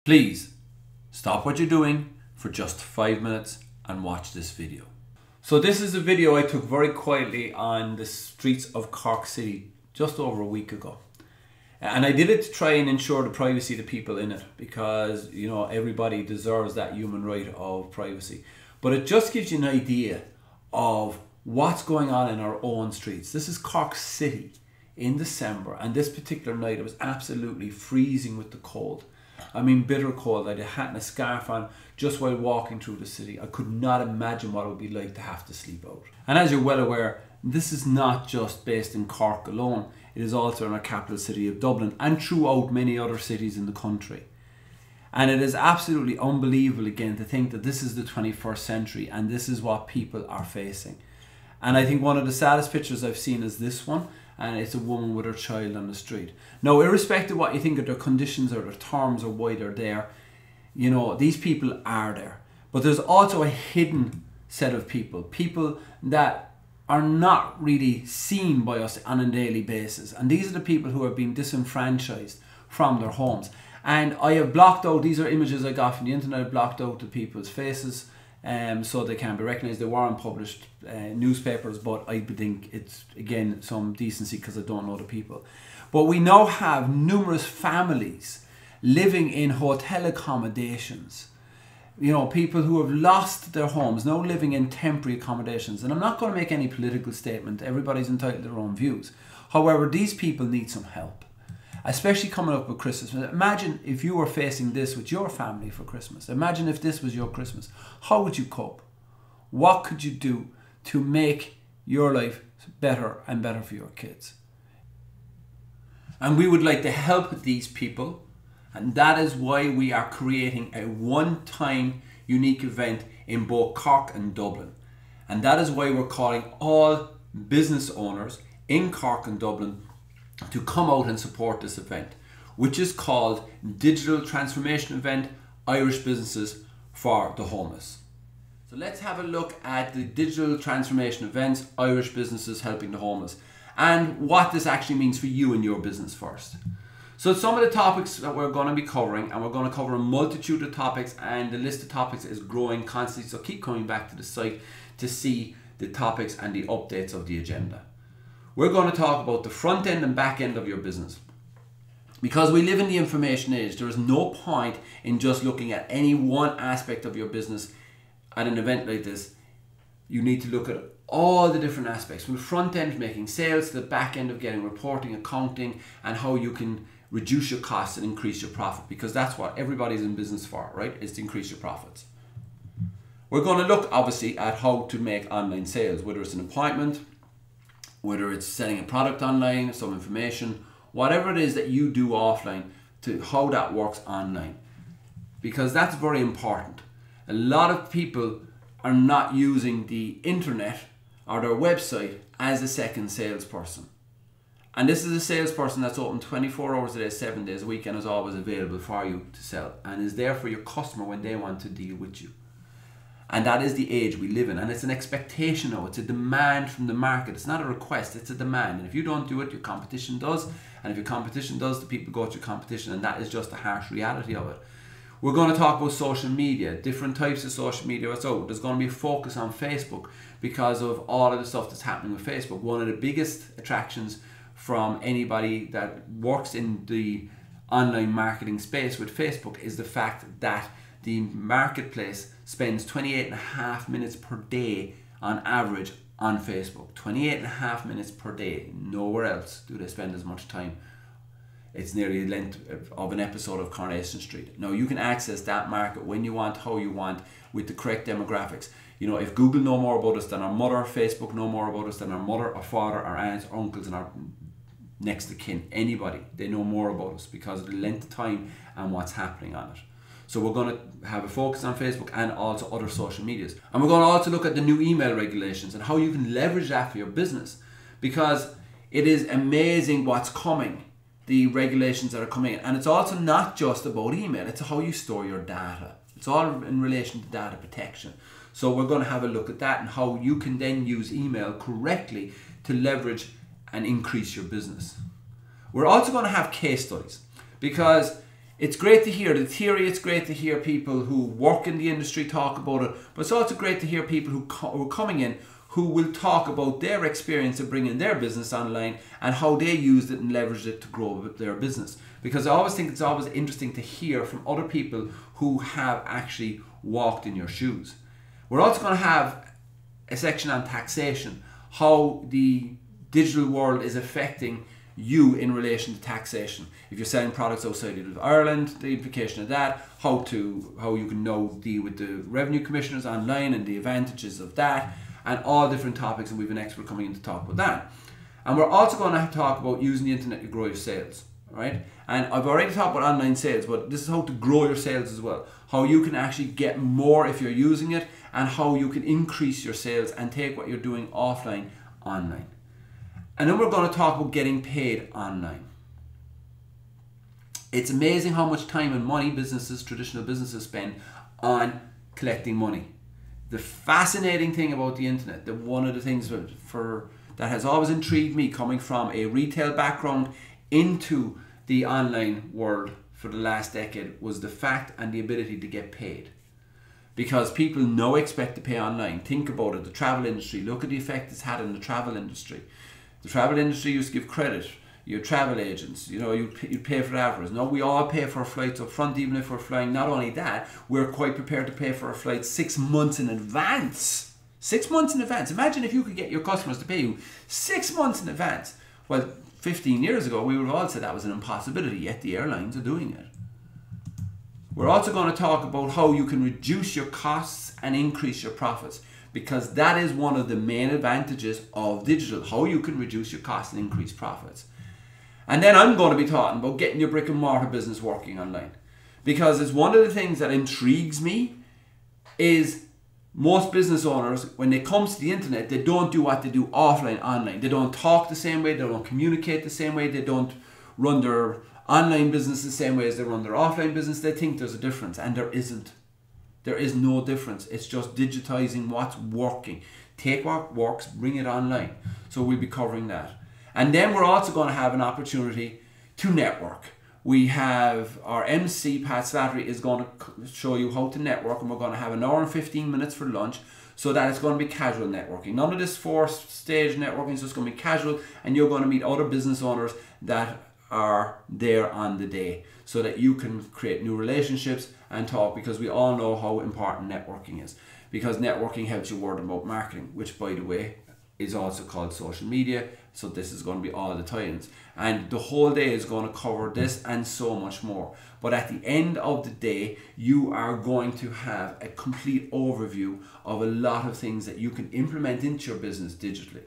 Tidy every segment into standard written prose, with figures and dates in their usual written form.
Please stop what you're doing for just 5 minutes and watch this video. So this is a video I took very quietly on the streets of Cork City just over a week ago. And I did it to try and ensure the privacy of the people in it, because you know everybody deserves that human right of privacy. But it just gives you an idea of what's going on in our own streets. This is Cork City in December, and this particular night it was absolutely freezing with the cold. I mean, bitter cold. I had a hat and a scarf on just while walking through the city. I could not imagine what it would be like to have to sleep out. And as you're well aware, this is not just based in Cork alone. It is also in our capital city of Dublin and throughout many other cities in the country. And it is absolutely unbelievable again to think that this is the 21st century and this is what people are facing. And I think one of the saddest pictures I've seen is this one, and it's a woman with her child on the street. Now, irrespective of what you think of their conditions or their terms or why they're there, you know, these people are there. But there's also a hidden set of people that are not really seen by us on a daily basis. And these are the people who are being disenfranchised from their homes. And I have blocked out, these are images I got from the internet, I blocked out the people's faces so they can't be recognised. They weren't published newspapers, but I think it's, again, some decency because I don't know the people. But we now have numerous families living in hotel accommodations. You know, people who have lost their homes, now living in temporary accommodations. And I'm not going to make any political statement. Everybody's entitled to their own views. However, these people need some help, especially coming up with Christmas. Imagine if you were facing this with your family for Christmas. Imagine if this was your Christmas. How would you cope? What could you do to make your life better and better for your kids? And we would like to help these people. And that is why we are creating a one-time unique event in both Cork and Dublin. And that is why we're calling all business owners in Cork and Dublin to come out and support this event, which is called Digital Transformation Event Irish Businesses for the Homeless. So let's have a look at the Digital Transformation Events Irish Businesses Helping the Homeless and what this actually means for you and your business first. So some of the topics that we're going to be covering, and we're going to cover a multitude of topics, and the list of topics is growing constantly, so keep coming back to the site to see the topics and the updates of the agenda. We're going to talk about the front end and back end of your business. Because we live in the information age, there is no point in just looking at any one aspect of your business at an event like this. You need to look at all the different aspects, from the front end making sales to the back end of getting reporting, accounting, and how you can reduce your costs and increase your profit, because that's what everybody's in business for, right? Is to increase your profits. We're going to look obviously at how to make online sales, whether it's an appointment, whether it's selling a product online, some information, whatever it is that you do offline, to how that works online. Because that's very important. A lot of people are not using the internet or their website as a second salesperson. And this is a salesperson that's open 24 hours a day, 7 days a week, and is always available for you to sell, and is there for your customer when they want to deal with you. And that is the age we live in, and it's an expectation now. It's a demand from the market. It's not a request, it's a demand. And if you don't do it, your competition does. And if your competition does, the people go to your competition, and that is just the harsh reality of it. We're going to talk about social media, different types of social media. So there's going to be a focus on Facebook because of all of the stuff that's happening with Facebook. One of the biggest attractions from anybody that works in the online marketing space with Facebook is the fact that the marketplace spends 28.5 minutes per day on average on Facebook. 28.5 minutes per day. Nowhere else do they spend as much time. It's nearly the length of an episode of Coronation Street. Now, you can access that market when you want, how you want, with the correct demographics. You know, if Google know more about us than our mother, Facebook know more about us than our mother, our father, our aunts, our uncles, and our next of kin, anybody, they know more about us because of the length of time and what's happening on it. So we're going to have a focus on Facebook and also other social medias. And we're going to also look at the new email regulations and how you can leverage that for your business, because it is amazing what's coming, the regulations that are coming in. And it's also not just about email, it's how you store your data. It's all in relation to data protection. So we're going to have a look at that and how you can then use email correctly to leverage and increase your business. We're also going to have case studies, because it's great to hear the theory. It's great to hear people who work in the industry talk about it, but it's also great to hear people who are coming in who will talk about their experience of bringing their business online and how they used it and leveraged it to grow their business. Because I always think it's always interesting to hear from other people who have actually walked in your shoes. We're also going to have a section on taxation, how the digital world is affecting you in relation to taxation. If you're selling products outside of Ireland, the implication of that, how you can now deal with the revenue commissioners online and the advantages of that, and all different topics, and we have an expert coming in to talk about that. And we're also going to have to talk about using the internet to grow your sales, right? And I've already talked about online sales, but this is how to grow your sales as well. How you can actually get more if you're using it, and how you can increase your sales and take what you're doing offline online. And then we're going to talk about getting paid online. It's amazing how much time and money traditional businesses spend on collecting money. The fascinating thing about the internet, that one of the things that has always intrigued me coming from a retail background into the online world for the last decade, was the fact and the ability to get paid. Because people now expect to pay online. Think about it, the travel industry, look at the effect it's had in the travel industry. The travel industry used to give credit. Your travel agents, you pay for average. Now we all pay for our flights up front, even if we're flying. Not only that, we're quite prepared to pay for our flights 6 months in advance. 6 months in advance. Imagine if you could get your customers to pay you 6 months in advance. Well, 15 years ago, we would have all said that was an impossibility, yet the airlines are doing it. We're also going to talk about how you can reduce your costs and increase your profits, because that is one of the main advantages of digital, how you can reduce your costs and increase profits. And then I'm going to be talking about getting your brick and mortar business working online, because it's one of the things that intrigues me is most business owners, when they come to the internet, they don't do what they do offline online. They don't talk the same way, they don't communicate the same way, they don't run their online business the same way as they run their offline business. They think there's a difference, and there isn't. There is no difference. It's just digitizing what's working. Take what works, bring it online. So we'll be covering that. And then we're also going to have an opportunity to network. We have our MC, Pat Slattery, is going to show you how to network, and we're going to have 1 hour and 15 minutes for lunch, so that it's going to be casual networking. None of this 4-stage networking, it's just going to be casual, and you're going to meet other business owners that are there on the day, so that you can create new relationships and talk, because we all know how important networking is, because networking helps you word of mouth marketing, which, by the way, is also called social media. So this is going to be all the tie-ins, and the whole day is going to cover this and so much more. But at the end of the day, you are going to have a complete overview of a lot of things that you can implement into your business digitally.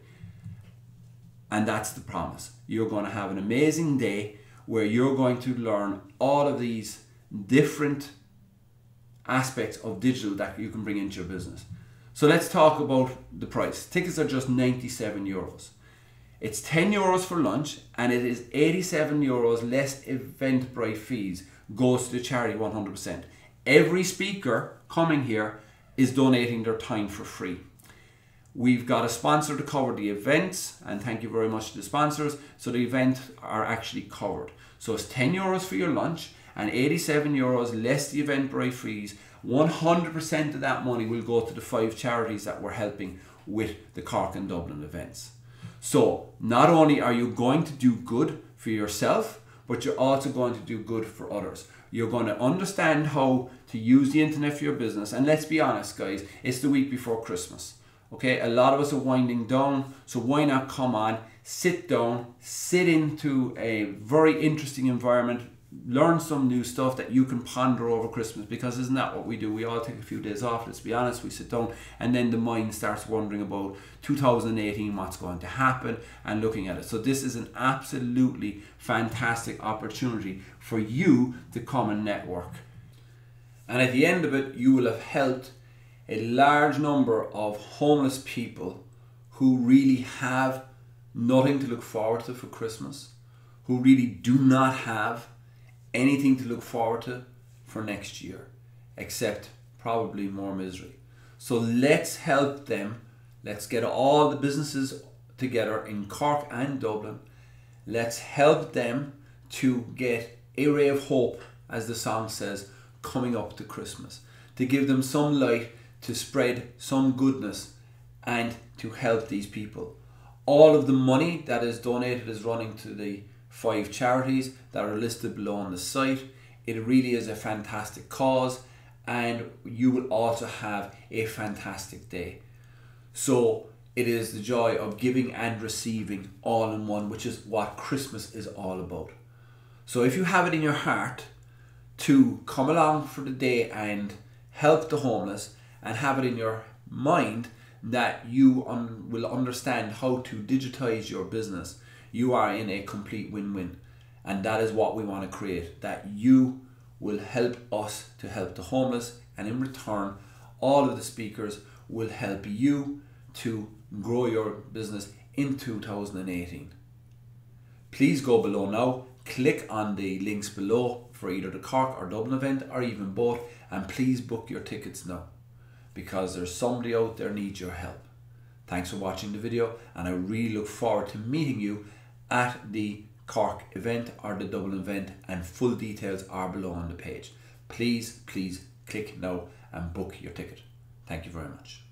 And that's the promise. You're going to have an amazing day where you're going to learn all of these different aspects of digital that you can bring into your business. So let's talk about the price. Tickets are just €97. It's €10 for lunch, and it is €87 less Eventbrite fees goes to the charity 100%. Every speaker coming here is donating their time for free. We've got a sponsor to cover the events, and thank you very much to the sponsors. So the events are actually covered. So it's €10 for your lunch and €87 less the Eventbrite fees. 100% of that money will go to the 5 charities that we're helping with the Cork and Dublin events. So not only are you going to do good for yourself, but you're also going to do good for others. You're going to understand how to use the internet for your business. And let's be honest, guys, it's the week before Christmas. Okay, a lot of us are winding down, so why not come on, sit down, sit into a very interesting environment, learn some new stuff that you can ponder over Christmas, because isn't that what we do? We all take a few days off, let's be honest, we sit down, and then the mind starts wondering about 2018, what's going to happen, and looking at it. So this is an absolutely fantastic opportunity for you to come and network. And at the end of it, you will have helped a large number of homeless people who really have nothing to look forward to for Christmas, who really do not have anything to look forward to for next year, except probably more misery. So let's help them. Let's get all the businesses together in Cork and Dublin. Let's help them to get a ray of hope as the song says, coming up to Christmas, to give them some light, to spread some goodness and to help these people. All of the money that is donated is running to the 5 charities that are listed below on the site. It really is a fantastic cause, and you will also have a fantastic day. So it is the joy of giving and receiving all in one, which is what Christmas is all about. So if you have it in your heart to come along for the day and help the homeless, and have it in your mind that you will understand how to digitize your business, you are in a complete win-win. And that is what we want to create, that you will help us to help the homeless, and in return all of the speakers will help you to grow your business in 2018. Please go below now, click on the links below for either the Cork or Dublin event, or even both, and please book your tickets now, because there's somebody out there needs your help. Thanks for watching the video, and I really look forward to meeting you at the Cork event or the Dublin event, and full details are below on the page. Please click now and book your ticket. Thank you very much.